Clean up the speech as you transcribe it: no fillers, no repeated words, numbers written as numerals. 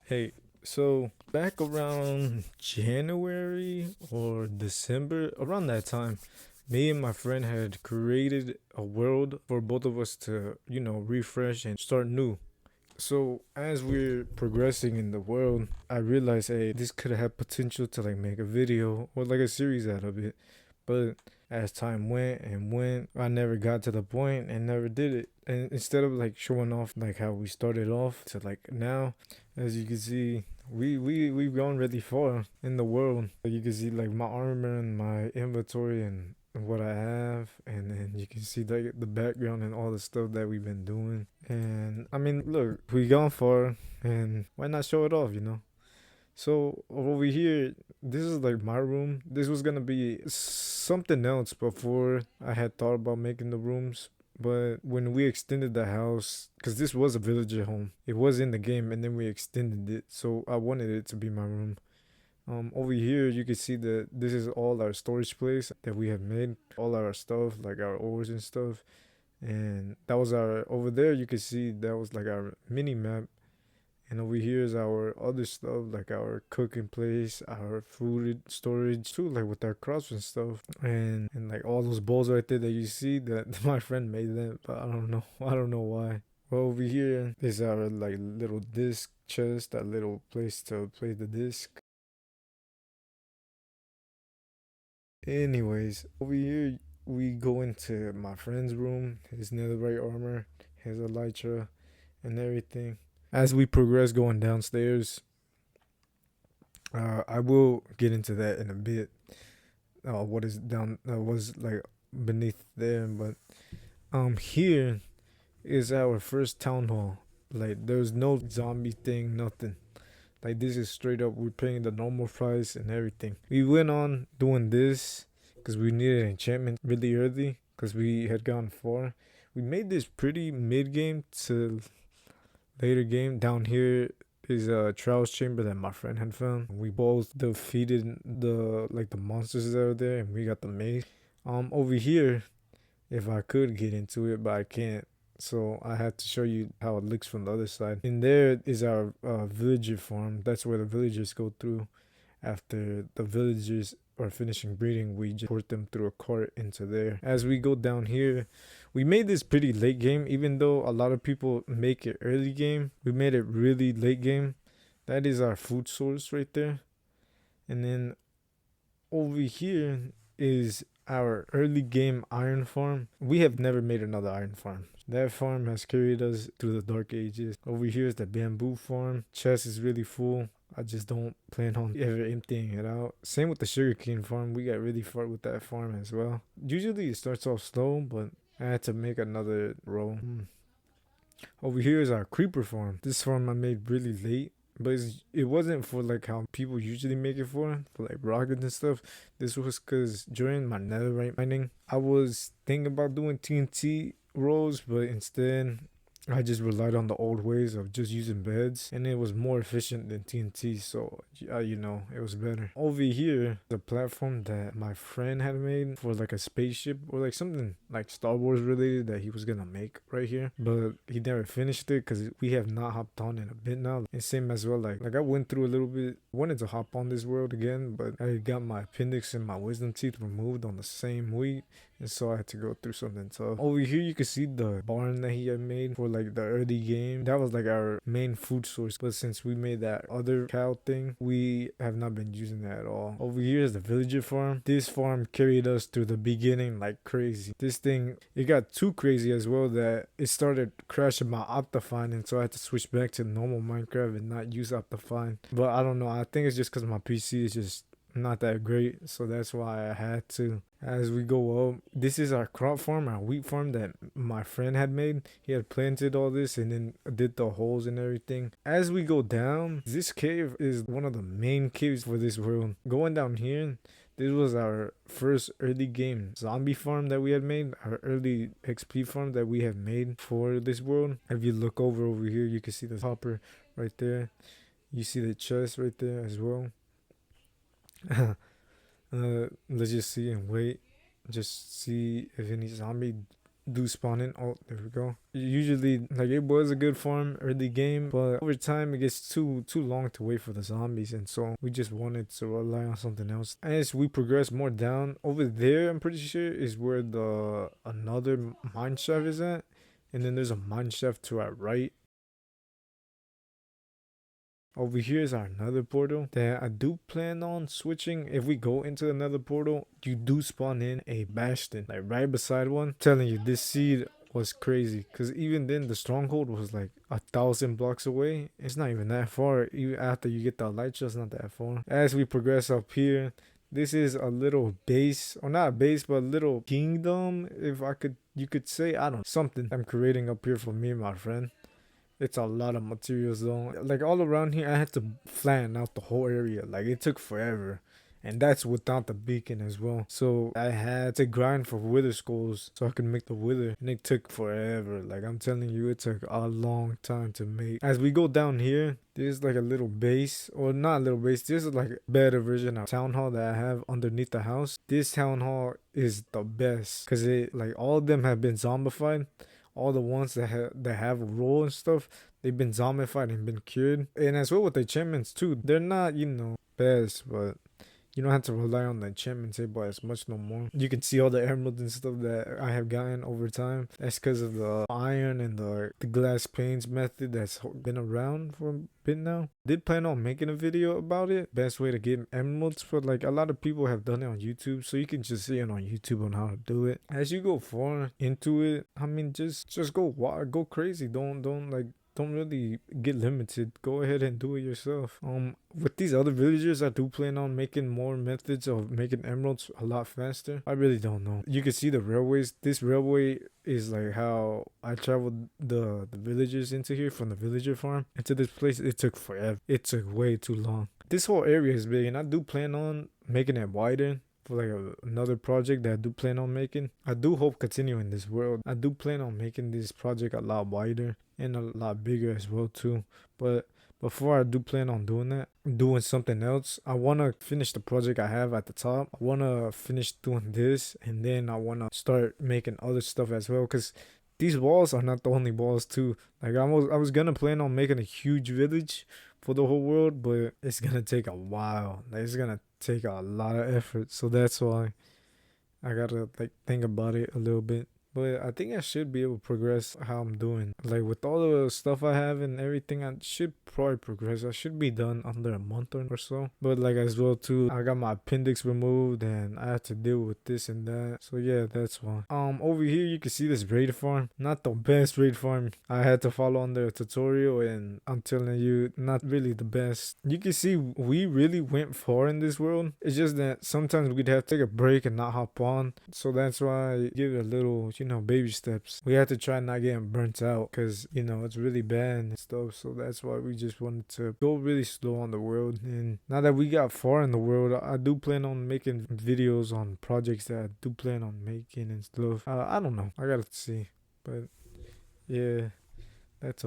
Hey, so back around January or December, around that time, me and my friend had created a world for both of us to, refresh and start new. So as we're progressing in the world, I realized, hey, this could have potential to like make a video or like a series out of it. But as time went and went, I never got to the point and never did it. And instead of like showing off like how we started off to like now, as you can see, we've gone really far in the world. You can see like my armor and my inventory and what I have, and then you can see the background and all the stuff that we've been doing. And I mean, look, we gone far, and why not show it off, you know? So over here, this is like my room. This was gonna be something else before I had thought about making the rooms. But when we extended the house, because this was a villager home, it was in the game, and then we extended it. So I wanted it to be my room. Over here, you can see that this is all our storage place that we have made, all our stuff, like our ores and stuff. And that was our, over there, you can see that was like our mini map, and over here is our other stuff, like our cooking place, our food storage too, like with our crops and stuff. And like all those bowls right there that you see that my friend made them, but I don't know. I don't know why. Well, over here is our like little disc chest, that little place to play the disc. Anyways, over here we go into my friend's room, his netherite armor, his elytra, and everything. As we progress going downstairs, I will get into that in a bit. What is down? Was like beneath there, but here is our first town hall. Like, there's no zombie thing, nothing. Like, this is straight up. We're paying the normal price and everything. We went on doing this because we needed an enchantment really early because we had gone far. We made this pretty mid game to later game. Down here is a trials chamber that my friend had found. We both defeated the monsters that are there, and we got the maze. Over here, if I could get into it, but I can't. So I had to show you how it looks from the other side. In there is our villager farm. That's where the villagers go through. After the villagers are finishing breeding, we just port them through a cart into there. As we go down here, we made this pretty late game, even though a lot of people make it early game. We made it really late game. That is our food source right there. And then over here is our early game iron farm. We have never made another iron farm. That farm has carried us through the dark ages. Over here is the bamboo farm. Chest is really full. I just don't plan on ever emptying it out. Same with the sugarcane farm. We got really far with that farm as well. Usually it starts off slow, but I had to make another row. Over here is our creeper farm. This farm I made really late, but it wasn't for like how people usually make it for like rockets and stuff. This was because during my netherite mining, I was thinking about doing TNT rolls, but instead I just relied on the old ways of just using beds, and it was more efficient than TNT, so it was better. Over here, the platform that my friend had made for like a spaceship or like something like Star Wars related that he was gonna make right here, but he never finished it because we have not hopped on in a bit now. And same as well, like I went through a little bit, wanted to hop on this world again, but I got my appendix and my wisdom teeth removed on the same week, and so I had to go through something tough. Over here, you can see the barn that he had made for like the early game. That was like our main food source. But since we made that other cow thing, we have not been using that at all. Over here is the villager farm. This farm carried us through the beginning like crazy. This thing, it got too crazy as well that it started crashing my Optifine, and so I had to switch back to normal Minecraft and not use Optifine. But I don't know. I think it's just because my PC is just not that great, so that's why I had to. As we go up, this is our crop farm, our wheat farm that my friend had made. He had planted all this and then did the holes and everything. As we go down, this cave is one of the main caves for this world. Going down here, this was our first early game zombie farm that we had made, our early XP farm that we have made for this world. If you look over here, you can see the hopper right there. You see the chest right there as well. Let's just see and wait. Just see if any zombie do spawn in. Oh, there we go. Usually, like, it was a good farm early game, but over time it gets too long to wait for the zombies, and so we just wanted to rely on something else. As we progress more down over there, I'm pretty sure is where the another mine shaft is at, and then there's a mine shaft to our right. Over here is our another portal that I do plan on switching. If we go into another portal, you do spawn in a bastion, like right beside one. I'm telling you, this seed was crazy, because even then the stronghold was like 1,000 blocks away. It's not even that far. Even after you get the elytra, it's not that far. As we progress up here, this is a little base, or not a base, but a little kingdom, if I could, you could say. I don't know, something I'm creating up here for me and my friend. It's a lot of materials though. Like, all around here, I had to flatten out the whole area. Like, it took forever. And that's without the beacon as well. So I had to grind for wither skulls so I could make the wither. And it took forever. Like, I'm telling you, it took a long time to make. As we go down here, there's like a little base. Or not a little base. This is like a better version of town hall that I have underneath the house. This town hall is the best, because it, like, all of them have been zombified. All the ones that have a role and stuff, they've been zombified and been cured. And as well with the enchantments too, they're not, best, but you don't have to rely on the enchantment table as much no more. You can see all the emeralds and stuff that I have gotten over time. That's because of the iron and the glass panes method that's been around for a bit now. Did plan on making a video about it. Best way to get emeralds, but like, a lot of people have done it on YouTube, so you can just see it on YouTube on how to do it. As you go far into it, I mean, just go wild, go crazy. Don't really get limited. Go ahead and do it yourself. With these other villagers, I do plan on making more methods of making emeralds a lot faster. I really don't know. You can see the railways. This railway is like how I traveled the villagers into here from the villager farm into this place. It took forever. It took way too long. This whole area is big, and I do plan on making it wider for like another project that I do plan on making. I do hope continuing this world. I do plan on making this project a lot wider and a lot bigger as well too. But before I do plan on doing that, doing something else, I want to finish the project I have at the top. I want to finish doing this, and then I want to start making other stuff as well, because these walls are not the only walls too. Like, I was gonna plan on making a huge village for the whole world, but it's gonna take a while. Like, it's gonna take a lot of effort, so that's why I gotta like think about it a little bit. But I think I should be able to progress how I'm doing. Like, with all the stuff I have and everything, I should probably progress. I should be done under a month or so. But like, as well too, I got my appendix removed and I have to deal with this and that. So yeah, that's why. Over here you can see this raid farm. Not the best raid farm. I had to follow under a tutorial, and I'm telling you, not really the best. You can see we really went far in this world. It's just that sometimes we'd have to take a break and not hop on. So that's why I give it a little, baby steps. We had to try not getting burnt out, because it's really bad and stuff. So that's why we just wanted to go really slow on the world. And now that we got far in the world, I do plan on making videos on projects that I do plan on making and stuff. I don't know, I gotta see. But yeah, that's all.